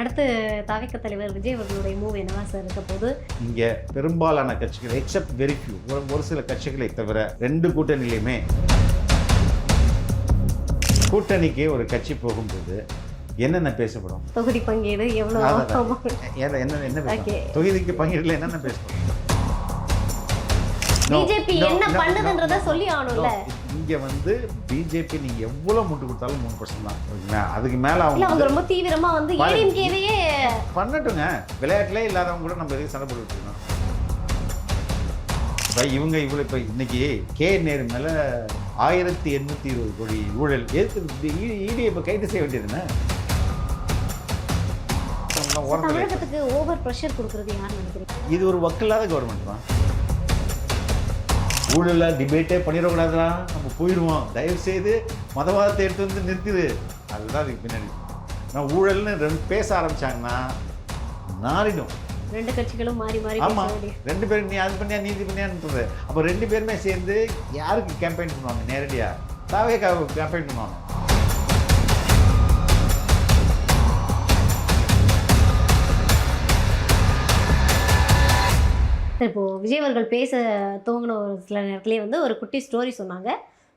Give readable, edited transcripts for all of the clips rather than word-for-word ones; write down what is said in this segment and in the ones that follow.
அடுத்து தவிக தலைவர் விஜய் அவர்களுடைய மூவ் என்னவா சார் இருக்க போது? இங்கே பெரும்பாலான கட்சிகள் எக்ஸப்ட் வெரி ஃபியூ ஒரு சில கட்சிகளை தவிர ரெண்டு கூட்டணியிலையுமே கூட்டணிக்கு ஒரு கட்சி போகும்போது என்னென்ன பேசப்படும்? தொகுதி பங்கீடு எவ்வளவு என்ன தொகுதிக்கு பங்கீடுல என்னென்ன பேசப்படும்? பிஜேபி என்ன பண்ணுதுன்றத சொல்லி ஆகணும்ல. இங்க வந்து பிஜேபி நீங்க எவ்வளவு முட்டு கொடுத்தாலும் 3% தான். அதுக்கு மேல அவங்க ரொம்ப தீவிரமா வந்து ஏடிஎம்கேவையே பண்ணட்டுங்க. விளையாட்டுல இல்லாதவங்க கூட நம்ம எதுக்கு சண்டை போட்டுட்டு இருக்கோம்? இவங்க இவ்வளவு இப்ப இன்னைக்கு கே நேரு மேல 1820 கோடி ஊழல் எதுக்கு இடி இப்ப கைது செய்ய வேண்டியதுன்னு தமிழகத்துக்கு ஓவர் பிரஷர் கொடுக்கறது யாருன்னு நினைக்கிறீங்க? இது ஒரு வக்கில்லாத கவர்மெண்ட் தான். ஊழல டிபேட்டே பண்ணிடக்கூடாதுடா, நம்ம போயிடுவோம், தயவு செய்து மதவாதத்தை எடுத்து வந்து நிறுத்திடு. அதுதான் அதுக்கு பின்னாடி. நான் ஊழல்னு பேச ஆரம்பிச்சாங்கன்னா நாரிடும். ரெண்டு கட்சிகளும் மாறி மாறி. ஆமா, ரெண்டு பேரும் நீ அது பண்ணியா நீதி பண்ணியான்றது. அப்போ ரெண்டு பேருமே சேர்ந்து யாருக்கு கேம்பெயின் பண்ணுவாங்க? நேரடியா தாவேக்காக கேம்பெயின் பண்ணுவாங்க. இப்போ விஜய் அவர்கள் பேச துவங்கின ஒரு சில நேரத்துலேயே வந்து ஒரு குட்டி ஸ்டோரி சொன்னாங்க.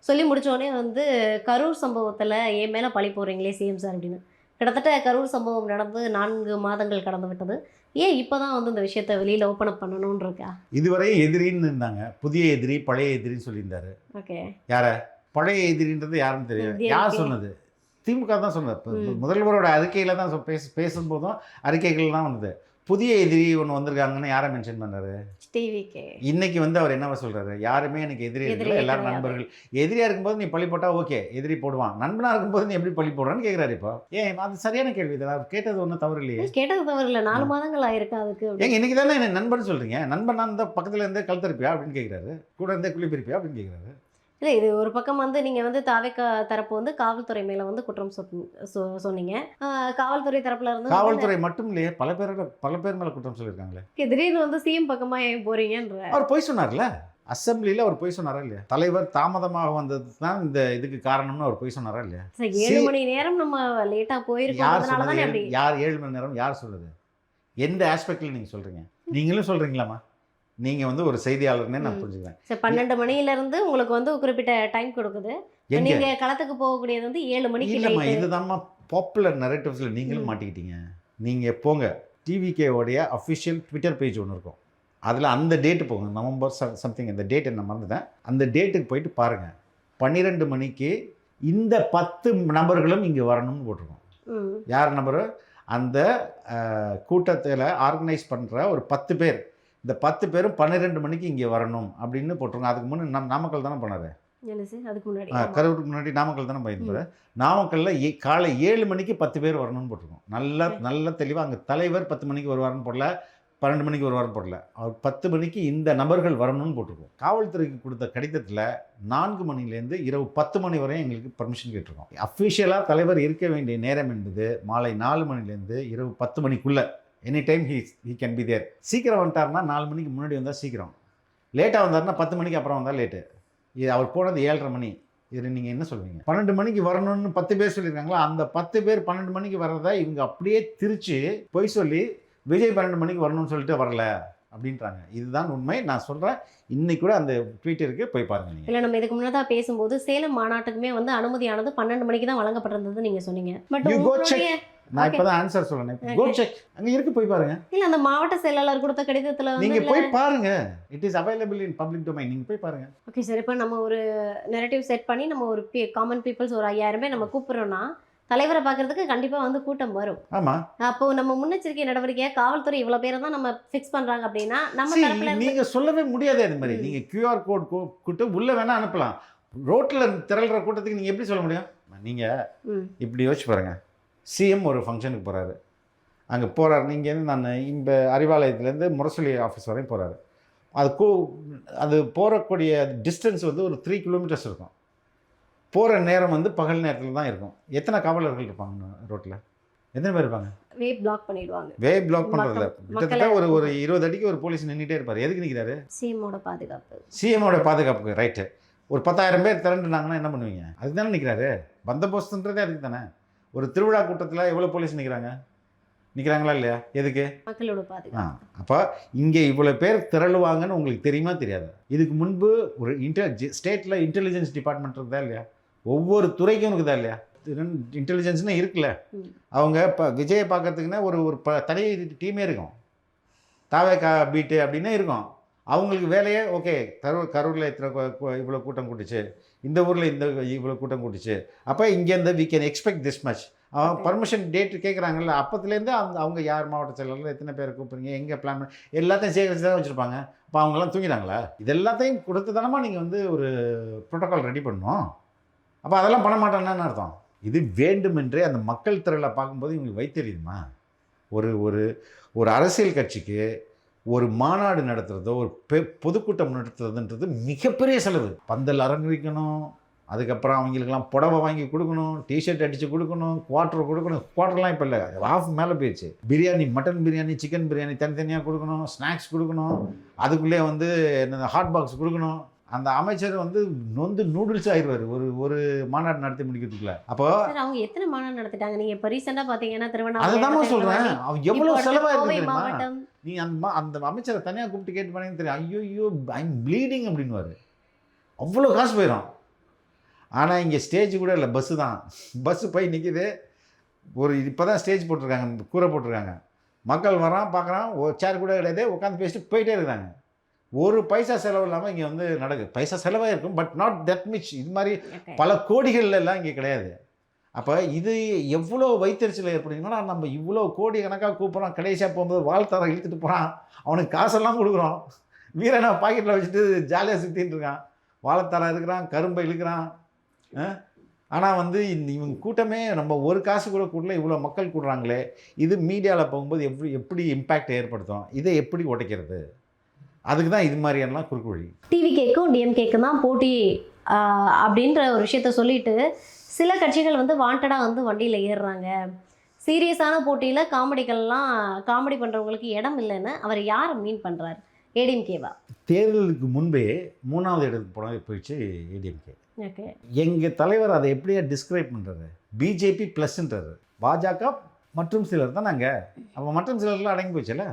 சொல்லி முடித்தோடனே வந்து கரூர் சம்பவத்தில் என் மேலே பழி போடுறீங்களே சிஎம் சார் அப்படின்னு. கிட்டத்தட்ட கரூர் சம்பவம் நடந்து 4 மாதங்கள் கடந்து விட்டது. ஏன் இப்போ தான் வந்து இந்த விஷயத்தை வெளியில் ஓப்பன் அப் பண்ணணும்னு இருக்கா? இதுவரையும் எதிரின்னு இருந்தாங்க. புதிய எதிரி பழைய எதிரின்னு சொல்லியிருந்தாரு. ஓகே, யார பழைய எதிரின்றது யாருன்னு தெரியும். யார் சொன்னது? திமுக தான் சொன்னது. முதல்வரோட அறிக்கையில் தான் பேசும்போதும் அறிக்கைகள் தான் வந்தது. புதிய எதிரி ஒன்று வந்திருக்காங்கன்னு யாரை மென்ஷன் பண்ணாரு? டிவிகே. இன்னைக்கு வந்து அவர் என்னவா சொல்றாரு? யாருமே எனக்கு எதிரி இல்லை, எல்லாரும் நண்பர்கள். எதிரியா இருக்கும்போது நீ பழி போட்டா ஓகே, எதிரி போடுவான். நண்பனா இருக்கும்போது நீ எப்படி பழி போடுறான்னு கேட்குறாரு. இப்போ ஏன் அது சரியான கேள்வி. இதெல்லாம் கேட்டது ஒன்றும் தவறு இல்லையே. கேட்டது தவறு இல்லை. 4 மாதங்கள் ஆயிருக்கு அதுக்கு. ஏங்க இன்னைக்கு தானே என்ன நண்பன் சொல்றீங்க? நண்பன் நான் இந்த பக்கத்துல இருந்தே கழுத்தரிப்பியா அப்படின்னு கேட்குறாரு. கூட இருந்தே குளிப்பிருப்பியா அப்படின்னு கேட்குறாரு. இல்லை, இது ஒரு பக்கம் வந்து நீங்கள் வந்து தாவேக்கா தரப்பு வந்து காவல்துறை மேலே வந்து குற்றம் சொன்னீங்க. காவல்துறை தரப்புல இருந்து காவல்துறை மட்டும் இல்லையே, பல பேர் மேலே குற்றம் சொல்லியிருக்காங்களே. திடீர்னு வந்து சிஎம் பக்கமாக ஏன் போறீங்கன்ற அவர் போய் சொன்னார்ல, அசம்பிளியில் அவர் போய் சொன்னாரா இல்லையா? தலைவர் தாமதமாக வந்தது தான் இந்த இதுக்கு காரணம்னு அவர் போய் சொன்னாரா இல்லையா? 7 மணி நேரம் நம்ம லேட்டாக போயிருக்கோம். யார் 7 மணி நேரம் யார் சொல்லுது? எந்த ஆஸ்பெக்டில் நீங்கள் சொல்கிறீங்க? நீங்களும் சொல்கிறீங்களாம்மா? நீங்கள் வந்து ஒரு செய்தியாளர்னே நான் புரிஞ்சுக்கிறேன். சரி, 12 மணிலேருந்து உங்களுக்கு வந்து குறிப்பிட்ட டைம் கொடுக்குது. நீங்கள் களத்துக்கு போகக்கூடியது வந்து 7 மணிக்கு. இல்லைம்மா, இதுதான்மா பாப்புலர் நரேட்டிவ்ஸில் நீங்களும் மாட்டிக்கிட்டீங்க. நீங்கள் போங்க, டிவிகேவோடைய அஃபிஷியல் ட்விட்டர் பேஜ் ஒன்று இருக்கும். அதில் அந்த டேட்டு போங்க, நவம்பர் சம்திங், அந்த டேட் என்ன மறந்துட்டேன். அந்த டேட்டுக்கு போயிட்டு பாருங்கள். 12 மணிக்கு இந்த 10 நபர்களும் இங்கே வரணும்னு போட்டிருக்கோம். யார் நபரு? அந்த கூட்டத்தில் ஆர்கனைஸ் பண்ணுற ஒரு 10 பேர். இந்த 10 பேரும் 12 மணிக்கு இங்கே வரணும் அப்படின்னு போட்டிருக்கோம். அதுக்கு முன்னே நாமக்கல் தானே போனார். அதுக்கு முன்னாடி கரூருக்கு முன்னாடி நாமக்கல் தானே போயிருந்தார். நாமக்கல்லில் காலை 7 மணிக்கு 10 பேர் வரணும்னு போட்டிருக்கோம். நல்ல தெளிவாக அங்கே தலைவர் 10 மணிக்கு வருவார்னு போடல, 12 மணிக்கு வருவார்னு போடல. அவர் 10 மணிக்கு இந்த நபர்கள் வரணும்னு போட்டிருக்கோம். காவல்துறைக்கு கொடுத்த கடிதத்தில் 4 மணிலேருந்து இரவு 10 மணி வரையும் எங்களுக்கு பர்மிஷன் கேட்டிருக்கோம். அஃபிஷியலாக தலைவர் இருக்க வேண்டிய நேரம் என்பது மாலை 4 மணிலேருந்து இரவு 10 மணிக்குள்ளே. Any time he can be there. சீக்கிரம் வந்துட்டார்னா 4 மணிக்கு முன்னாடி வந்தால் சீக்கிரம், லேட்டாக வந்தார்னா 10 மணிக்கு அப்புறம் வந்தால் லேட்டு. இது அவர் போனது 7:30 மணி. இதில் நீங்கள் என்ன சொல்வீங்க? 12 மணிக்கு வரணும்னு 10 பேர் சொல்லியிருக்காங்களா? அந்த 10 பேர் 12 மணிக்கு வர்றதை இவங்க அப்படியே திரிச்சு பொய் சொல்லி விஜய் 12 மணிக்கு வரணும்னு சொல்லிட்டு வரல அப்படின்றாங்க. இதுதான் உண்மை. நான் சொல்கிறேன், இன்னைக்கு கூட அந்த ட்வீட்டருக்கு போய் பாருங்க. நீங்கள் இல்லை, நம்ம இதுக்கு முன்னதாக பேசும்போது சேலம் மாநாட்டுக்குமே வந்து அனுமதியானது 12 மணிக்கு தான் வழங்கப்பட்டிருந்தது நீங்கள் சொன்னீங்க. பட் நான் இப்போ தான் ஆன்சர் சொல்லணும். கோ செக், அங்கே இருக்கு, போய் பாருங்க. இல்லை, அந்த மாவட்ட செயலாளர் கொடுத்த கடிதத்தில் நீங்க போய் பாருங்க. It is available in public domain. நீங்க போய் பாருங்க. ஓகே சார், இப்போ நம்ம ஒரு நெரேட்டிவ் செட் பண்ணி நம்ம ஒரு காமன் பீப்புள்ஸ் ஒரு 5000 பேர் நம்ம கூப்பிட்றோன்னா தலைவரை பார்க்கறதுக்கு கண்டிப்பாக வந்து கூட்டம் வரும். ஆமாம், அப்போ நம்ம முன்னெச்சரிக்கை நடவடிக்கையாக காவல்துறை இவ்வளோ பேரை தான் நம்ம ஃபிக்ஸ் பண்ணுறாங்க அப்படின்னா நம்ம தரப்புல நீங்க சொல்லவே முடியாது. அது மாதிரி நீங்க QR கோட் கூட்டு உள்ள வேணா அனுப்பலாம். ரோட்டில் திரள்ற கூட்டத்துக்கு நீங்க எப்படி சொல்ல முடியும்? நீங்க இப்படி யோசிச்சு பாருங்க. சிஎம் ஒரு ஃபங்க்ஷனுக்கு போகிறாரு, அங்கே போகிறாரு. நீங்கள் நான் இந்த அறிவாலயத்துலேருந்து முரசொலி ஆஃபீஸ் வரையும் போகிறாரு. அது போகக்கூடிய டிஸ்டன்ஸ் வந்து ஒரு 3 கிலோமீட்டர்ஸ் இருக்கும். போகிற நேரம் வந்து பகல் நேரத்தில் தான் இருக்கும். எத்தனை காவலர்கள் இருப்பாங்க ரோட்டில்? எத்தனை பேர் இருப்பாங்க? வே பிளாக் பண்ணிடுவாங்க. வே பிளாக் பண்ணுறதுல கிட்டத்தட்ட ஒரு 20 அடிக்கு ஒரு போலீஸ் நின்றுட்டே இருப்பார். எதுக்கு நிற்கிறாரு? சிஎம்மோட பாதுகாப்பு. சிஎம்மோட பாதுகாப்புக்கு. ரைட்டு. ஒரு 10,000 பேர் திரண்டுனாங்கன்னா என்ன பண்ணுவீங்க? அதுக்கு தானே நிற்கிறாரு. பந்தோபஸ்துன்றதே அதுக்கு தானே. ஒரு திருவிழா கூட்டத்தில் எவ்வளோ போலீஸ் நிற்கிறாங்க? நிற்கிறாங்களா இல்லையா? எதுக்கு? மக்களோட பாதுகாப்பு. அப்போ இங்கே இவ்வளோ பேர் திரளுவாங்கன்னு உங்களுக்கு தெரியுமா தெரியாது? இதுக்கு முன்பு ஒரு ஸ்டேட்டில் இன்டெலிஜென்ஸ் டிபார்ட்மெண்ட் இருக்குதா இல்லையா? ஒவ்வொரு துறைக்கும் இருக்குதா இல்லையா? இன்டெலிஜென்ஸ்னு இருக்குல்ல. அவங்க இப்போ விஜயை பார்க்கறதுக்குன்னா ஒரு ஒரு தனி டீமே இருக்கும். தாவேக்கா பீட்டு அப்படின்னு இருக்கும். அவங்களுக்கு வேலையே ஓகே, கரூரில் இவ்வளோ கூட்டம் கூட்டுச்சு, இந்த ஊரில் இவ்வளோ கூட்டம் கூட்டுச்சு, அப்போ இங்கேருந்து we can expect this much. Permission date கேட்குறாங்கல்ல, அப்போத்துலேருந்து அவங்க யார் மாவட்ட செயலரில் எத்தனை பேரை கூப்பிட்றீங்க, எங்கே பிளான் பண்ணி எல்லாத்தையும் சேகரித்து தான் வச்சுருப்பாங்க. அப்போ அவங்களாம் தூங்கிட்டாங்களா? இது எல்லாத்தையும் கொடுத்து தானமா நீங்கள் வந்து ஒரு ப்ரோட்டோக்கால் ரெடி பண்ணணும். அப்போ அதெல்லாம் பண்ண மாட்டாங்கன்னு அர்த்தம். இது வேண்டுமென்றே அந்த மக்கள் திரளை பார்க்கும்போது இவங்களுக்கு வைத்தெரியுமா? ஒரு ஒரு ஒரு அரசியல் கட்சிக்கு ஒரு மாநாடு நடத்துகிறதோ ஒரு பொதுக்கூட்டம் நடத்துறதுன்றது மிகப்பெரிய செலவு. பந்தல் அரங்கரிக்கணும், அதுக்கப்புறம் அவங்களுக்கெல்லாம் புடவை வாங்கி கொடுக்கணும், டிஷர்ட் அடித்து கொடுக்கணும், குவார்ட்டர் கொடுக்கணும். குவார்ட்டர்லாம் இப்போ இல்லை, ஆஃப் மேலே போயிடுச்சு. பிரியாணி, மட்டன் பிரியாணி, சிக்கன் பிரியாணி தனித்தனியாக கொடுக்கணும், ஸ்நாக்ஸ் கொடுக்கணும், அதுக்குள்ளே வந்து என்ன ஹாட் பாக்ஸ் கொடுக்கணும். அந்த அமைச்சர் வந்து நொந்து நூடுல்ஸ் ஆயிடுவார் ஒரு மாநாடு நடத்தி முடிக்கிறதுக்குள்ள. அப்போ அவங்க எத்தனை மாநாடு நடத்திட்டாங்க? நீங்க இப்போ ரீசெண்டாக பார்த்தீங்கன்னா அதுதான் சொல்கிறேன், அவங்க எவ்வளோ செலவாயிருக்கு தெரியுமா? நீ அந்த அமைச்சரை தனியாக கூப்பிட்டு கேட்டு பண்ணீங்கன்னு தெரியும். ஐயோ ஐம் ப்ளீடிங் அப்படின்வாரு. அவ்வளோ காசு போயிடும். ஆனால் இங்கே ஸ்டேஜ் கூட இல்லை, பஸ்ஸு தான். பஸ்ஸு போய் நிற்கிது. இப்போ தான் ஸ்டேஜ் போட்டிருக்காங்க, கூரை போட்டிருக்காங்க. மக்கள் வரான் பார்க்குறான், ஒரு சேர் கூட கிடையாது, உட்காந்து பேசிட்டு போயிட்டே இருக்கிறாங்க. ஒரு பைசா செலவு இல்லாமல் இங்கே வந்து நடக்குது. பைசா செலவாக இருக்கும், பட் நாட் தட் மிச். இது மாதிரி பல கோடிகள் எல்லாம் இங்கே கிடையாது. அப்போ இது எவ்வளோ வைத்தறிச்சல் ஏற்படுதுன்னா, நம்ம இவ்வளோ கோடி கணக்காக கூப்பிட்றோம், கடைசியாக போகும்போது வாழ்த்தாரம் இழுத்துட்டு போகிறான், அவனுக்கு காசெல்லாம் கொடுக்குறோம், வீரனை பாக்கெட்டில் வச்சுட்டு ஜாலியாக சுற்றின்னு இருக்கான், வாழைத்தாரம் இருக்கிறான், கரும்பை இழுக்கிறான். ஆனால் வந்து இவங்க கூட்டமே நம்ம ஒரு காசு கூட கூடல, இவ்வளோ மக்கள் கூடுறாங்களே, இது மீடியாவில் போகும்போது எப்படி இம்பேக்ட் ஏற்படுத்தும், இதை எப்படி உடைக்கிறது? அதுக்கு தான் இது மாதிரியெல்லாம் குறுக்கு வழி. டிவிகேக்கும் டிஎம்கேக்கும் தான் போட்டி அப்படின்ற ஒரு விஷயத்த சொல்லிட்டு சில கட்சிகள் வந்து வாண்டடாக வந்து வண்டியில் ஏறுறாங்க. சீரியஸான போட்டியில் காமெடி பண்ணுறவங்களுக்கு இடம் இல்லைன்னு அவர் யாரை மீன் பண்ணுறாரு? ஏடிஎம்கேவா? தேர்தலுக்கு முன்பே 3வது இடத்துக்கு போயிடுச்சு ஏடிஎம்கே. ஓகே, எங்கள் தலைவர் அதை எப்படியா டிஸ்கிரைப் பண்ணுறாரு? பிஜேபி ப்ளஸ்ன்றாரு. பாஜக மற்றும் சிலர் தான் நாங்கள். அப்போ மற்றும் சிலர்லாம் அடங்கி போச்சுல்ல,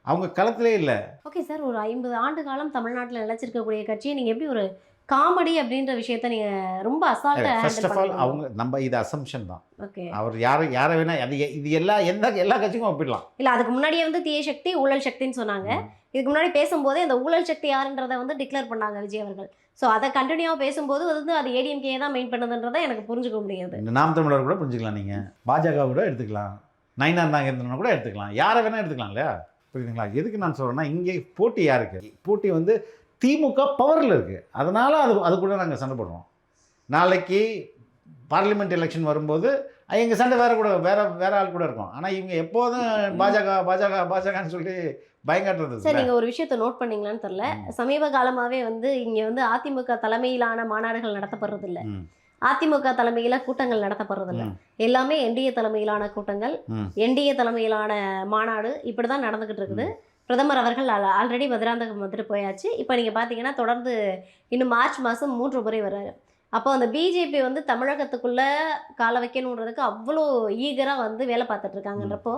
அவங்க களத்திலே இல்லை. ஓகே சார், ஒரு 50 ஆண்டு காலம் தமிழ்நாட்டில் நிலச்சிருக்கக்கூடிய கட்சியை நீங்கள் எப்படி ஒரு காமெடி அப்படின்ற விஷயத்த நீங்கள் ரொம்ப அசால்ட்டாக? ஃபர்ஸ்ட் ஆஃப் ஆல் அவங்க நம்ம இது அசம்ஷன் தான். ஓகே, அவர் யாரை வேணா இது எல்லா கட்சிக்கும் ஒப்பிடலாம். இல்லை, அதுக்கு முன்னாடியே வந்து தீய சக்தி ஊழல் சக்தின்னு சொன்னாங்க. இதுக்கு முன்னாடி பேசும்போதே இந்த ஊழல் சக்தி யாருன்றதை வந்து டிக்ளேர் பண்ணாங்க விஜய் அவர்கள். ஸோ அதை கண்டினியூவாக பேசும்போது வந்து அது ஏடிஎம்கே தான் மெயின் பண்ணதுன்றதை எனக்கு புரிஞ்சுக்க முடியாது. நாம் தமிழர் கூட புரிஞ்சுக்கலாம், நீங்கள் பாஜக கூட எடுத்துக்கலாம், நயினார் நாகேந்திரனை கூட எடுத்துக்கலாம், யாரை வேணால் எடுத்துக்கலாம் இல்லையா? புரியுதுங்களா? எதுக்கு நான் சொல்கிறேன்னா, இங்கே போட்டி யாருக்கு? போட்டி வந்து திமுக பவரில் இருக்குது, அதனால் அது கூட நாங்கள் சண்டை போடுறோம். நாளைக்கு பார்லிமெண்ட் எலெக்ஷன் வரும்போது எங்கள் சண்டை வேற ஆள் கூட இருக்கும். ஆனால் இவங்க எப்போதும் பாஜகன்னு சொல்லி பயங்காட்டுறது. சார், நீங்கள் ஒரு விஷயத்தை நோட் பண்ணீங்களான்னு தெரில, சமீப காலமாகவே வந்து இங்கே வந்து அதிமுக தலைமையிலான மாநாடுகள் நடத்தப்படுறதில்லை, அதிமுக தலைமையில் கூட்டங்கள் நடத்தப்படுறதில்லை, எல்லாமே என்டிஏ தலைமையிலான கூட்டங்கள், என்டிஏ தலைமையிலான மாநாடு இப்படி தான் நடந்துக்கிட்டு இருக்குது. பிரதமர் அவர்கள் ஆல்ரெடி மதுராந்தகம் வந்துட்டு போயாச்சு. இப்போ நீங்கள் பார்த்தீங்கன்னா தொடர்ந்து இன்னும் மார்ச் மாதம் 3 முறை வர்றாரு. அப்போ அந்த பிஜேபி வந்து தமிழகத்துக்குள்ளே கால வைக்கணுன்றதுக்கு அவ்வளோ ஈகராக வந்து வேலை பார்த்துட்டு இருக்காங்கன்றப்போ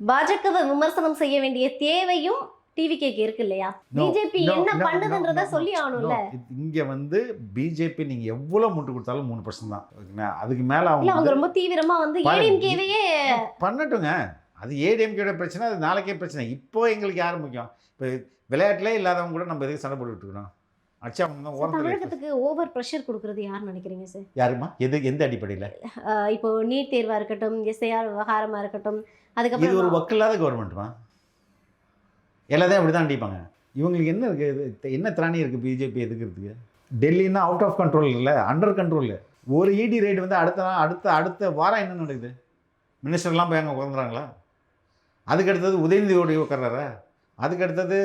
பாஜகவை விமர்சனம் செய்ய வேண்டிய தேவையும் டிவிகேக்கு இருக்கு இல்லையா? பிஜேபி என்ன பண்ணுதுன்றத சொல்லி ஆகணும்ல. இங்கே வந்து பிஜேபி நீங்கள் எவ்வளோ முட்டு கொடுத்தாலும் 3% தான். அதுக்கு மேலே அவங்க ரொம்ப தீவிரமாக வந்து ஏடிஎம்கேவையே பண்ணட்டுங்க. அது ஏடிஎம்கேட பிரச்சனை, அது நாளைக்கே பிரச்சனை. இப்போ எங்களுக்கு யார் முக்கியம்? இப்போ விளையாட்டிலே இல்லாதவங்க கூட நம்ம எதுக்கு சண்டை போட்டுட்டு இருக்கணும்? தமிழகத்துக்கு ஓவர் ப்ரெஷர் கொடுக்கறது யாருன்னு நினைக்கிறீங்க சார்? யாருமா? எந்த அடிப்படையில்? இப்போ நீட் தேர்வாக இருக்கட்டும், எஸ்ஐஆர் விவகாரமாக இருக்கட்டும், அதுக்கப்புறம் இது ஒரு வக்கில்லாத கவர்மெண்ட்டுமா? எல்லாத்தையும் அப்படி தான் அடிப்பாங்க. இவங்களுக்கு என்ன இருக்குது, என்ன திராணி இருக்குது பிஜேபி எதுக்கிறதுக்கு? டெல்லின்னா அவுட் ஆஃப் கண்ட்ரோல் இல்லை, அண்டர் கண்ட்ரோல். ஒரு இடி ரைடு வந்து அடுத்த வாரம் என்ன நடக்குது? மினிஸ்டர்லாம் போய் அங்கே உட்காந்துறாங்களா? அதுக்கு அடுத்தது உதயநிதியோட உட்கார்றாரா? அதுக்கு அடுத்தது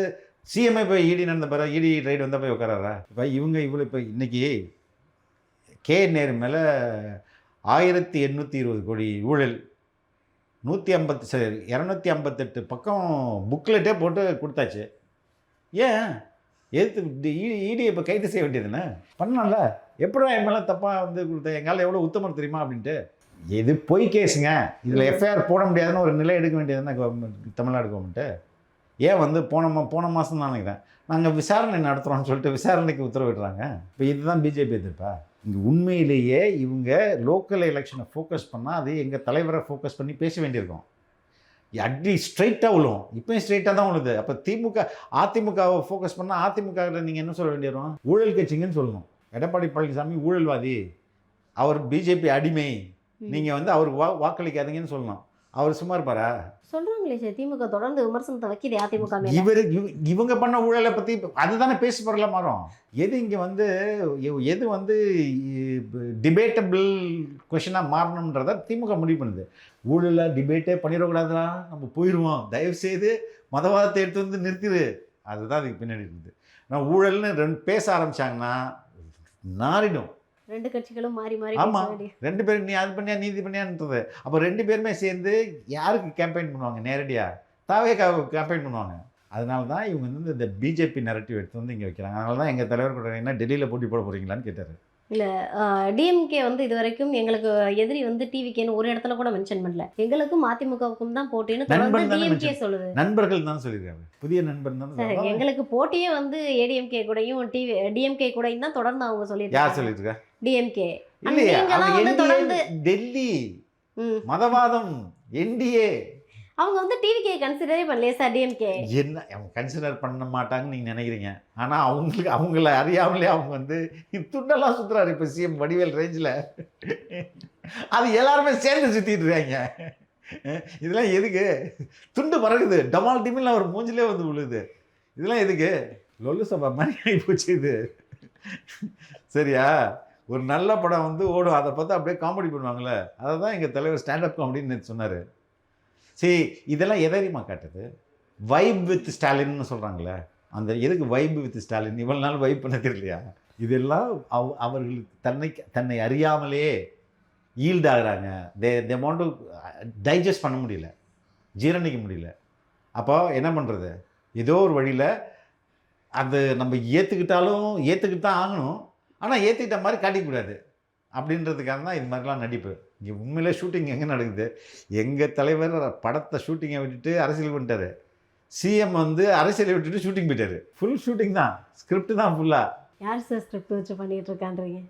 சிஎம்ஐ போய் இடி நடந்த பிறகு இடி ரைடு வந்தால் போய் உட்காராரா? இப்போ இப்போ இன்றைக்கி நேரு மேலே 1820 கோடி ஊழல், 258 பக்கம் புக்லெட்டே போட்டு கொடுத்தாச்சு. ஏன் எதிர்த்து இடி இப்போ கைது செய்ய வேண்டியதுன்னு பண்ணலாம்ல? எப்படா என் மேலே தப்பாக வந்து கொடுத்தேன், எங்களால் எவ்வளோ உத்தமர் தெரியுமா அப்படின்ட்டு. எது பொய் கேஸுங்க, இதில் எஃப்ஐஆர் போட முடியாதுன்னு ஒரு நிலை எடுக்க வேண்டியதுன்னா கவர்மெண்ட், தமிழ்நாடு கவர்மெண்ட்டு ஏன் வந்து போன மாதம் தான் நினைக்கிறேன் நாங்கள் விசாரணை நடத்துகிறோம்னு சொல்லிட்டு விசாரணைக்கு உத்தரவிடுறாங்க. இப்போ இதுதான் பிஜேபி எதிர்ப்பா? இங்கே உண்மையிலேயே இவங்க லோக்கல் எலெக்ஷனை ஃபோக்கஸ் பண்ணால் அது எங்கள் தலைவரை ஃபோக்கஸ் பண்ணி பேச வேண்டியிருக்கும். அட்லி ஸ்ட்ரைட்டாக விழும், இப்போயும் ஸ்ட்ரைட்டாக தான் விழுது. அப்போ அதிமுகவை ஃபோக்கஸ் பண்ணால் அதிமுகவில் நீங்கள் என்ன சொல்ல வேண்டியிருக்கும்? ஊழல் கட்சிங்கன்னு சொல்லணும். எடப்பாடி பழனிசாமி ஊழல்வாதி, அவர் பிஜேபி அடிமை, நீங்கள் வந்து அவருக்கு வாக்களிக்காதீங்கன்னு சொல்லணும். அவர் சும்மா இருப்பாரா? சொல்றாங்களே சார், திமுக தொடர்ந்து விமர்சனத்தை வைக்கிது அதிமுக மேல. இவங்க பண்ண ஊழலை பற்றி அதுதானே பேச போறல மாறும். எது வந்து டிபேட்டபிள் கொஷனாக மாறணுன்றதை திமுக முடிவு பண்ணுது. ஊழலை டிபேட்டே பண்ணிடக்கூடாதுடா, நம்ம போயிடுவோம், தயவுசெய்து மதவாதத்தை எடுத்து வந்து நிறுத்திடு, அதுதான் அதுக்கு பின்னாடி இருக்குது. நான் ஊழல்னு பேச ஆரம்பித்தாங்கன்னா நாரிடும். ரெண்டு கட்சிகளும் மாறி மாறி. ஆமாம், ரெண்டு பேரும் நீ அது பண்ணியா நீதி பண்ணியான்றது. அப்போ ரெண்டு பேருமே சேர்ந்து யாருக்கு கேம்பெயின் பண்ணுவாங்க? நேரடியாக தாவேக்காவுக்கு கேம்பெயின் பண்ணுவாங்க. அதனால தான் இவங்க வந்து இந்த பிஜேபி நெரட்டிவ் எடுத்து வந்து இங்கே வைக்கிறாங்க. அதனால தான் எங்கள் தலைவர் கூட என்ன டெல்லியில் போட்டி போட போகிறீங்களான்னு கேட்டார். இல்லை, டிஎம்கே வந்து இது வரைக்கும் எங்களுக்கு எதிரி வந்து டிவிகேன்னு ஒரு இடத்துல கூட மென்ஷன் பண்ணல. எங்களுக்கும் அதிமுகவுக்கும் தான் போட்டின்னு தொடர்ந்து டிஎம்கே சொல்லுது. நண்பர்கள் தான் சொல்லியிருக்காங்க, புதிய நண்பர் தான். எங்களுக்கு போட்டியே வந்து ஏடிஎம்கே கூடயும் டிஎம்கே கூடயும் தான் தொடர்ந்து அவங்க சொல்லியிருக்காங்க. யார் சொல்லியிருக்கா? டிஎம்கே. இல்லையா, தொடர்ந்து டெல்லி மதவாதம் என்டிஏ அவங்க வந்து டிவிகே கன்சிடரே பண்ணலையே சார். டிஎம்கே என்ன அவங்க கன்சிடர் பண்ண மாட்டாங்கன்னு நீங்கள் நினைக்கிறீங்க. ஆனால் அவங்கள அறியாமலே அவங்க வந்து துண்டெல்லாம் சுற்றுறாரு இப்போ சிஎம் வடிவேல் ரேஞ்சில். அது எல்லாருமே சேர்ந்து சுற்றிட்டு இருக்காங்க. இதெல்லாம் எதுக்கு? துண்டு பறக்குது, டமால் டிமில் அவர் மூஞ்சிலே வந்து விழுது. இதெல்லாம் எதுக்கு? லொல்லு சபா மாதிரி ஆகி போச்சு இது. சரியா? ஒரு நல்ல படம் வந்து ஓடும், அதை பார்த்து அப்படியே காமெடி பண்ணுவாங்களே, அதை தான் எங்கள் தலைவர் ஸ்டாண்டப் காமெடின்னு சொன்னார். சரி, இதெல்லாம் எதையுமா காட்டுது? வைப் வித் ஸ்டாலின்னு சொல்கிறாங்களே, அந்த எதுக்கு வைப் வித் ஸ்டாலின்? இவ்வளோ நாள் வைப் பண்ண தெரியலையா? இதெல்லாம் அவர்களுக்கு தன்னை அறியாமலே ஈல்ட் ஆகுறாங்க. தே வாண்ட் டு டைஜஸ்ட் பண்ண முடியல, ஜீரணிக்க முடியல. அப்போ என்ன பண்ணுறது? ஏதோ ஒரு வழியில் அது நம்ம ஏற்றுக்கிட்டு தான் ஆகணும். ஆனால் ஏற்றிக்கிட்ட மாதிரி காட்டிக்கூடாது அப்படின்றதுக்காக தான் இது மாதிரிலாம் நடிப்பு. இங்கே உண்மையிலே ஷூட்டிங் எங்கே நடக்குது? எங்கள் தலைவர் படத்தை ஷூட்டிங்கை விட்டுட்டு அரசியல் பண்ணிட்டார். சிஎம் வந்து அரசியலை விட்டுட்டு ஷூட்டிங் போயிட்டார். ஃபுல் ஷூட்டிங் தான், ஸ்கிரிப்ட் தான் ஃபுல்லாக. யார் சார் ஸ்கிரிப்ட் வச்சு பண்ணிட்டு இருக்கான்றீங்க?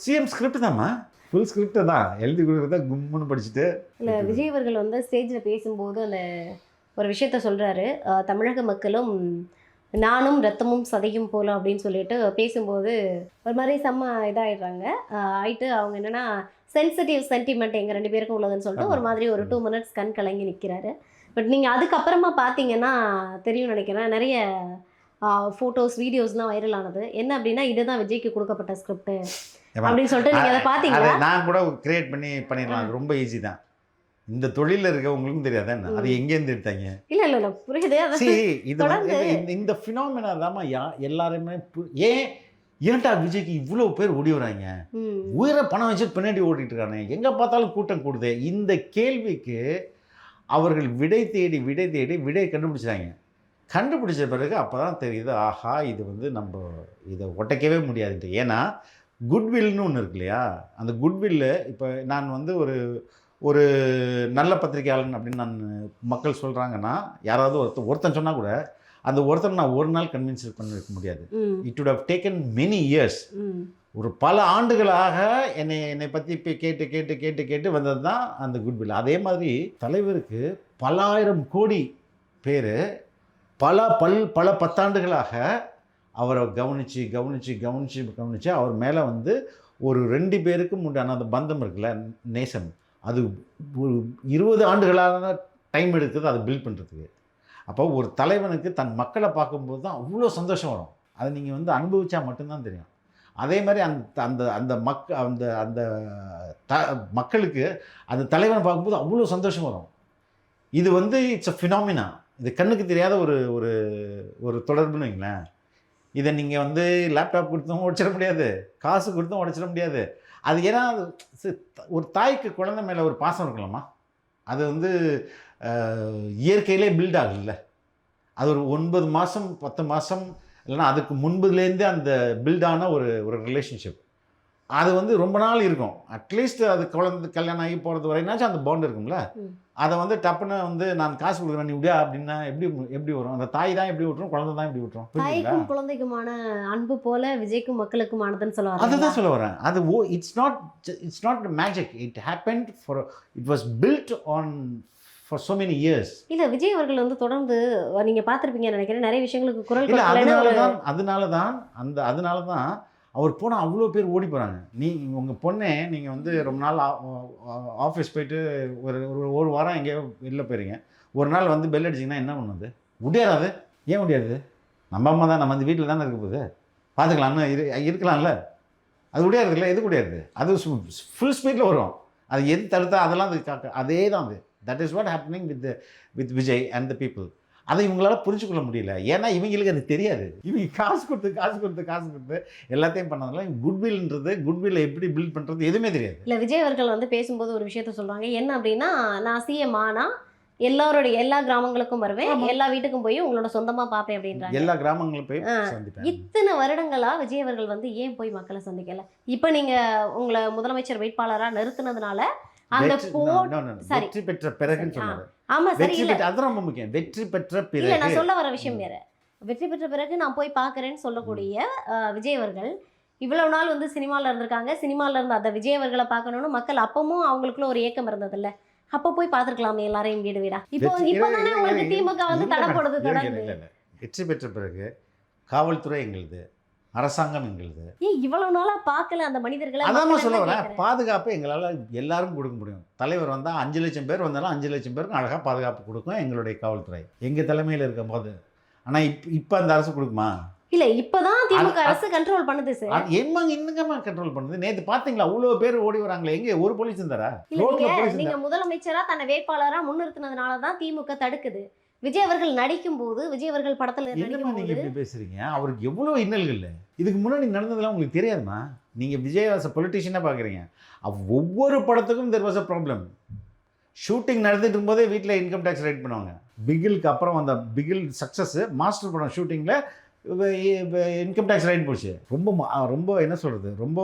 சிஎம் ஸ்கிரிப்ட் தான்மா, ஃபுல் ஸ்கிரிப்டை தான் எழுதி கொடுக்குறத கும்முன்னு படிச்சுட்டு. இல்லை, விஜய் அவர்கள் வந்து ஸ்டேஜில் பேசும்போது அந்த ஒரு விஷயத்த சொல்கிறாரு, தமிழக மக்களும் நானும் ரத்தமும் சதையும் போல அப்படின்னு சொல்லிட்டு பேசும்போது ஒரு மாதிரி செம்ம இதாகிடுறாங்க. ஆயிட்டு அவங்க என்னென்னா சென்சிட்டிவ் சென்டிமெண்ட் எங்கள் ரெண்டு பேருக்கும் உள்ளதுன்னு சொல்லிட்டு ஒரு மாதிரி ஒரு 2 minutes கண் கலங்கி நிற்கிறாரு. பட் நீங்கள் அதுக்கப்புறமா பார்த்தீங்கன்னா தெரியும் நினைக்கிறேன், நிறைய ஃபோட்டோஸ் வீடியோஸ்லாம் வைரல் ஆனது. என்ன அப்படின்னா, இதுதான் விஜய்க்கு கொடுக்கப்பட்ட ஸ்கிரிப்ட் அப்படின்னு சொல்லிட்டு நீங்கள் அதை பார்த்தீங்களா? நான் கூட கிரியேட் பண்ணிடலாம், அது ரொம்ப ஈஸி தான். இந்த தொழிலில் இருக்க உங்களுக்கும் தெரியாதா என்ன? அது எங்கேருந்து எடுத்தாங்க? இல்லை புரியுது. இந்த ஃபினாமினா தாம்மா எல்லாருமே ஏன்டா விஜய்க்கு இவ்வளோ பேர் ஓடி வராங்க, உயிரை பணம் வச்சு பின்னாடி ஓடிட்டு இருக்காங்க, எங்கே பார்த்தாலும் கூட்டம் கூடுது. இந்த கேள்விக்கு அவர்கள் விடை தேடி விடை கண்டுபிடிச்ச பிறகு அப்போ தான் தெரியுது, ஆஹா இது வந்து நம்ம இதை ஒட்டைக்கவே முடியாதுன்ட்டு. ஏன்னா குட்வில்னு ஒன்று இருக்கு இல்லையா? அந்த குட்வில்லு இப்போ நான் வந்து ஒரு நல்ல பத்திரிகையாளன் அப்படின்னு மக்கள் சொல்கிறாங்கன்னா, யாராவது ஒருத்தன் சொன்னால் கூட அந்த ஒருத்தர் நான் ஒரு நாள் கன்வின்ஸ் பண்ணிருக்க முடியாது. It would have taken many years. ஒரு பல ஆண்டுகளாக என்னை பற்றி இப்போ கேட்டு வந்தது தான் அந்த குட்வில். அதே மாதிரி தலைவருக்கு பல ஆயிரம் கோடி பேர் பல பத்தாண்டுகளாக அவரை கவனித்து அவர் மேலே வந்து ஒரு 2 பேருக்கும் உண்டான அந்த பந்தம் இருக்குல்ல, நேசம், அது ஒரு 20 ஆண்டுகளாக டைம் எடுக்குது அதை பில்ட் பண்ணுறதுக்கு. அப்போ ஒரு தலைவனுக்கு தன் மக்களை பார்க்கும்போது தான் அவ்வளோ சந்தோஷம் வரும். அதை நீங்கள் வந்து அனுபவித்தா மட்டும்தான் தெரியும். அதே மாதிரி அந்த மக்களுக்கு அந்த தலைவனை பார்க்கும்போது அவ்வளோ சந்தோஷம் வரும். இது வந்து இட்ஸ் அ ஃபினாமினா. இது கண்ணுக்கு தெரியாத ஒரு தொடர்புன்னு வைங்களேன். இதை நீங்கள் வந்து லேப்டாப் கொடுத்தும் உடைச்சிட முடியாது, காசு கொடுத்தும் உடைச்சிட முடியாது. அது ஏன்னா ஒரு தாய்க்கு குழந்தை மேலே ஒரு பாசம் இருக்கலாமா, அது வந்து இயற்கையிலே பில்ட் ஆகுதுல்ல. அது ஒரு 9 மாதம் 10 மாதம் இல்லைன்னா அதுக்கு முன்புலேருந்தே அந்த பில்டான ஒரு ரிலேஷன்ஷிப். அது வந்து ரொம்ப நாள் இருக்கும். அட்லீஸ்ட் அது குழந்தை கல்யாணம் ஆகி போகிறது வரைனாச்சும் அந்த பாண்ட் இருக்கும்ல. ம். அதை வந்து டப்புன்னு வந்து நான் காசு கொடுக்குறேன் நீ விடியா அப்படின்னா எப்படி வரும்? அந்த தாய் தான் எப்படி விட்டுரும், குழந்தை தான் எப்படி விட்டுரும்? புரியுதுங்களா? தாய்க்கும் குழந்தைக்குமான அன்பு போல விஜய்க்கும் மக்களுக்குமானதுன்னு சொல்ல வரீங்களா? அதுதான் சொல்ல வரேன். அது it's not magic. It happened for it was built on for so many years. இல்ல விஜய் அவர்கள் வந்து தொடர்ந்து நீங்க பார்த்திருப்பீங்கன்னு நினைக்கிறேன். நிறைய விஷயங்களுக்கு குரல் இல்ல கொடுக்கலன்னு அதனால தான் அவர் போனால் அவ்வளோ பேர் ஓடி போகிறாங்க. உங்கள் பொண்ணே நீங்கள் வந்து ரொம்ப நாள் ஆஃபீஸ் போயிட்டு ஒரு வாரம் எங்கேயோ வெளில போயிருங்க. ஒரு நாள் வந்து பெல் அடிச்சிங்கன்னா என்ன பண்ணுது? முடியாது. ஏன் முடியாது? நம்ம அம்மா தான் நம்ம அந்த வீட்டில் தானே இருக்க போகுது, பார்த்துக்கலாம்னு இருக்கலாம்ல. அது முடியாது இல்லை, எது முடியாது? அது ஃபுல் ஸ்பீடில் வரும். அது எது தடுத்தா அதெல்லாம் அதே தான் அது. That is what happening with Vijay and the people. அதை இவங்களால புரிஞ்சுக்கொள்ள முடியல. ஏன்னா இவங்களுக்கு அது தெரியாது. இவங்க காசு கொடுத்து எல்லாத்தையும் பண்ணதுனால குட்வில்லை எப்படி பில்ட் பண்ணுறது எதுவுமே தெரியாது. இல்ல விஜய் அவர்கள் வந்து பேசும்போது ஒரு விஷயத்த சொல்றாங்க. என்ன அப்படின்னா, நான் சிஎம் ஆனா எல்லா கிராமங்களுக்கும் வருவேன், எல்லா வீட்டுக்கும் போய் உங்களோட சொந்தமா பார்ப்பேன் அப்படின்றாங்க. எல்லா கிராமங்களும் போய் சந்திப்பேன். இத்தனை வருடங்களா விஜய் அவர்கள் வந்து ஏன் போய் மக்களை சந்திக்கல? இப்ப நீங்க உங்களை முதலமைச்சர் வேட்பாளரா நிறுத்தினதுனால அந்த வெற்றி பெற்ற பிறகுன்னு சொன்னாரு. ஆமா சரி, இல்ல அது ரொம்ப முக்கியம். வெற்றி பெற்ற இல்ல பிறகு நான் சொல்ல வர விஷயம் வேற. வெற்றி பெற்ற பிறகு நான் போய் பார்க்கறேன்னு சொல்லக்கூடிய விஜய் அவர்கள் இவ்வளவு நாள் வந்து சினிமால இருந்திருக்காங்க. சினிமால இருந்த அந்த விஜய் அவர்களை பார்க்கணும்னு மக்கள் அப்பவும் அவங்களுக்குள்ள ஒரு ஏக்கம் இருந்ததில்ல. அப்ப போய் பார்த்துருக்கலாமே எல்லாரையும் வீடு வீடா. இப்பதானே உங்களுக்கு திமுக வந்து தடை போடுறது தொடர்ந்து. வெற்றி பெற்ற பிறகு காவல்துறை எங்களுது, அரசாங்கம் எங்களுது. இவ்வளவு நாளா பார்க்கல அந்த மனிதர்களை. அதான் சொல்ல வரேன். பாதுகாப்பு எங்களால் எல்லாரும் கொடுக்க முடியும். தலைவர் வந்தால் 5 லட்சம் பேர் வந்தாலும் 5 லட்சம் பேருக்கு அழகாக பாதுகாப்பு கொடுக்கும் எங்களுடைய காவல்துறை எங்கள் தலைமையில் இருக்கும் போது. ஆனால் இப்போ அந்த அரசு கொடுக்குமா? இல்ல இப்பதான் திமுக அரசு கண்ட்ரோல் பண்ணுது சார். இன்னுமா கண்ட்ரோல் பண்ணுது? நேற்று பாத்தீங்களா அவ்வளோ பேர் ஓடி வராங்களே, எங்க ஒரு போலீஸ் இருந்தாரா? நீங்க முதலமைச்சரா தன்னை வேட்பாளரா முன்னிறுத்தினதுனாலதான் திமுக தடுக்குது. விஜய் அவர்கள் நடிக்கும் போது, விஜய் அவர்கள் படத்துல என்னமா நீங்க இப்படி பேசுறீங்க? அவருக்கு எவ்வளவு இன்னல்கள் இல்லை. இதுக்கு முன்னாடி நடந்ததெல்லாம் உங்களுக்கு தெரியாதுமா? நீங்க விஜய் வாஸ் பொலிட்டிஷியனா பாக்குறீங்க. ஒவ்வொரு படத்துக்கும் there was a problem. Shooting நடந்துட்டு இருக்கும்போதே வீட்டில் இன்கம் டேக்ஸ் ரைட் பண்ணுவாங்க. பிகிலுக்கு அப்புறம் அந்த பிகில் சக்ஸஸ் மாஸ்டர் படம் ஷூட்டிங்கில் இன்கம் டேக்ஸ் ரைட் போச்சு. ரொம்ப என்ன சொல்கிறது, ரொம்ப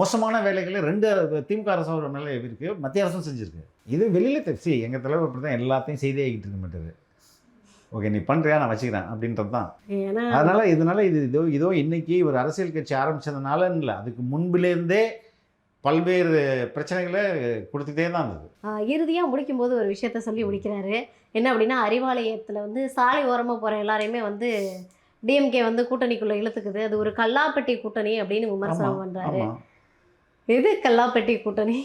மோசமான வேலைகளை 2 திமுக அரசு மேலே இருக்குது, மத்திய அரசும் செஞ்சுருக்கு. இது வெளியில் தெரிச்சு எங்கள் தலைவர் அப்படி தான் எல்லாத்தையும் செய்தே ஆகிட்டு இருக்க மாட்டாரு. ஓகே நீ பண்ணுறியா நான் வச்சுக்கிறேன் அப்படின்றது தான். இதனால் இது இதோ இன்னைக்கு ஒரு அரசியல் கட்சி ஆரம்பித்ததுனால இல்லை, அதுக்கு முன்பிலேருந்தே பல்வேறு பிரச்சனைகளை கொடுத்துக்கிட்டே தான் இருந்தது. இறுதியாக முடிக்கும்போது ஒரு விஷயத்த சொல்லி முடிக்கிறாரு. என்ன அப்படின்னா, அறிவாலயத்தில் வந்து சாலை ஓரமாக போகிற எல்லாரையுமே வந்து டிஎம்கே வந்து கூட்டணிக்குள்ளே இழுத்துக்குது, அது ஒரு கல்லாப்பட்டி கூட்டணி அப்படின்னு விமர்சனம் பண்ணுறாரு. எது கல்லாப்பட்டி கூட்டணி?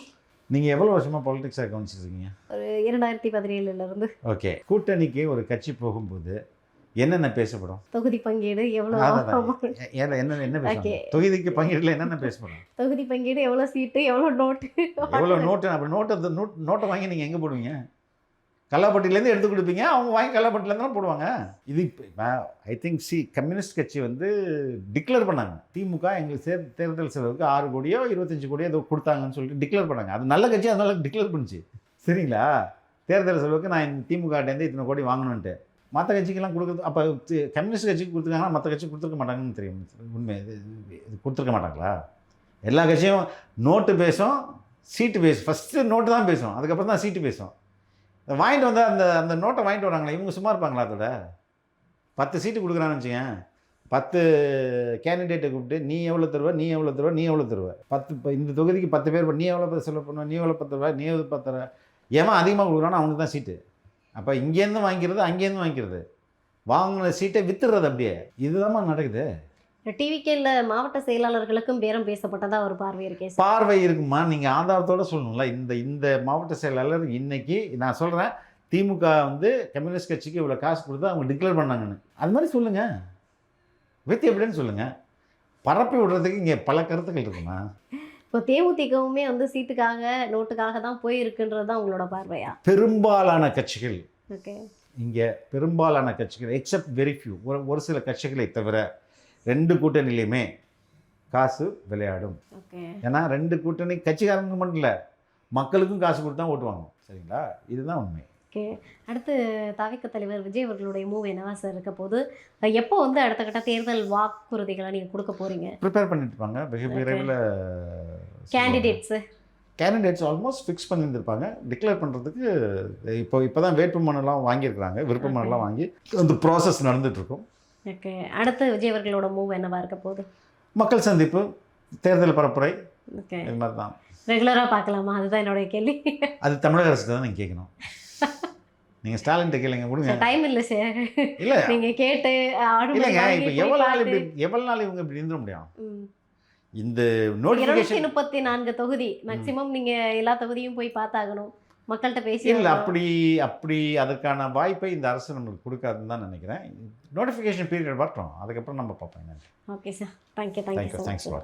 நீங்கள் எவ்வளோ வருஷமாக பாலிடிக்ஸாக கவனிச்சிருக்கீங்க? ஒரு 2017 ஓகே. கூட்டணிக்கு ஒரு கட்சி போகும்போது என்னென்ன பேசப்படும்? தொகுதி பங்கீடு எவ்வளோ, தொகுதிக்கு பங்கீடுல என்னென்ன பேசப்படும்? தொகுதி பங்கீடு எவ்வளோ சீட்டு, எவ்வளோ நோட்டு. அப்படி நோட்டை வாங்கி நீங்கள் எங்கே போடுவீங்க? கல்லாப்பட்டிலேருந்து எடுத்து கொடுப்பீங்க, அவங்க வாங்கி கல்லாப்பட்டிலேருந்து தான் போடுவாங்க. இது ஐ திங்க் கம்யூனிஸ்ட் கட்சி வந்து டிக்ளேர் பண்ணாங்க, திமுக எங்களுக்கு தேர்தல் செலவுக்கு 6 கோடியோ 25 கோடியோ ஏதோ கொடுத்தாங்கன்னு சொல்லிட்டு டிக்ளேர் பண்ணாங்க. அது நல்ல கட்சி, அதனால டிக்ளேர் பண்ணிச்சு. சரிங்களா? தேர்தல் செலவுக்கு நான் திமுகட்டேருந்து இத்தனை கோடி வாங்கணுன்ட்டு. மற்ற கட்சிக்கெல்லாம் கொடுக்குறது, அப்போ கம்யூனிஸ்ட் கட்சிக்கு கொடுத்துருக்காங்கன்னா மற்ற கட்சி கொடுத்துருக்க மாட்டாங்கன்னு தெரியும். உண்மை இது கொடுத்துருக்க மாட்டாங்களா? எல்லா கட்சியும் நோட்டு பேசும், சீட்டு பேசும். ஃபஸ்ட்டு நோட்டு தான் பேசும், அதுக்கப்புறம் தான் சீட்டு பேசும். வாங்கிட்டு வந்தால் அந்த நோட்டை வாங்கிட்டு வராங்களே, இவங்க சும்மா இருப்பாங்களா? அதோட 10 சீட்டு கொடுக்குறான்னு வச்சுங்க, 10 கேண்டிடேட்டை கூப்பிட்டு நீ எவ்வளோ தருவ, நீ எவ்வளோ தருவ, நீ எவ்வளோ தருவ, 10 இந்த தொகுதிக்கு 10 பேர் நீ எவ்வளோ செலவு பண்ணுவ, நீ எவ்வளோ 10 ரூபா, நீ எவ்வளோ 10 ரூபா. ஏமா அதிகமாக கொடுக்குறானோ அவனுக்கு தான் சீட்டு. அப்போ இங்கேருந்து வாங்கிக்கிறது, அங்கேருந்து வாங்கிக்கிறது, வாங்கின சீட்டை வித்துடுறது. அப்படியே இதுதான் நடக்குது. டிவிகேல மாவட்ட செயலாளர்களுக்கும் பேரம் பேசப்பட்டதா ஒரு பார்வை இருக்கே. பார்வை இருக்குமா? நீங்கள் ஆதாரத்தோடு சொல்லணும்ல. இந்த மாவட்ட செயலாளர் இன்னைக்கு நான் சொல்கிறேன், திமுக வந்து கம்யூனிஸ்ட் கட்சிக்கு இவ்வளோ காசு கொடுத்து அவங்க டிக்ளேர் பண்ணாங்கன்னு, அது மாதிரி சொல்லுங்கள், வித் எப்படின்னு சொல்லுங்கள். பரப்பி விடுறதுக்கு இங்கே பல கருத்துக்கள் இருக்குமா? இப்போ தேமுதிகவுமே வந்து சீட்டுக்காக நோட்டுக்காக தான் போயிருக்குன்றது தான் உங்களோட பார்வையா? பெரும்பாலான கட்சிகள், ஓகே, இங்கே பெரும்பாலான கட்சிகள் எக்ஸப்ட் வெரி ஃபியூ, ஒரு சில கட்சிகளை தவிர 2 கூட்டணிலையுமே காசு விளையாடும். ஏன்னா 2 கூட்டணி கட்சிக்காரங்க மட்டும் இல்லை, மக்களுக்கும் காசு கொடுத்து தான் ஓட்டுவாங்க. சரிங்களா? இதுதான் உண்மை. ஓகே. அடுத்து தவிக தலைவர் விஜய் அவர்களுடைய மூவ் என்னவா சார் இருக்க போது? எப்போ வந்து அடுத்த கட்ட தேர்தல் வாக்குறுதிகளை நீங்கள் கொடுக்க போகிறீங்க? ப்ரிப்பேர் பண்ணிட்டு இருப்பாங்க. வெகு விரைவில் கேண்டிடேட்ஸ் ஆல்மோஸ்ட் ஃபிக்ஸ் பண்ணியிருந்திருப்பாங்க. டிக்ளேர் பண்ணுறதுக்கு இப்போ தான் வேட்புமனுலாம் வாங்கியிருக்கிறாங்க, விருப்பமனுலாம் வாங்கி அந்த ப்ராசஸ் நடந்துகிட்ருக்கும். ஓகே, அடுத்து விஜய் அவர்களோட மூவ் என்னவா இருக்க போகுது? மக்கள் சந்திப்பு, தேர்தல் பரப்புரை, ஓகே, இது மாதிரி தான். ரெகுலராக பார்க்கலாமா? அதுதான் என்னுடைய கேள்வி. அது தமிழக அரசு தான் நீங்கள் கேட்கணும். நீங்கள் ஸ்டாலின் கேளுங்க கொடுங்க. டைம் இல்லை சார். இல்லை நீங்கள் கேட்டு இல்லைங்க, இப்போ எவ்வளோ நாள் இவங்க இப்படி இருந்துட முடியும்? இந்த நோட்டிஃபிகேஷன் 234 தொகுதி மேக்ஸிமம் நீங்கள் எல்லா தொகுதியும் போய் பார்த்தாகணும், மக்கள்கிட்ட பேசி. இல்லை, அப்படி அதற்கான வாய்ப்பை இந்த அரசு நம்மளுக்கு கொடுக்காதுன்னு தான் நினைக்கிறேன். நோட்டிஃபிகேஷன் பீரியட் வரட்டும், அதுக்கப்புறம் நம்ம பார்ப்போம். Okay sir, thank you. தேங்க்ஸ்.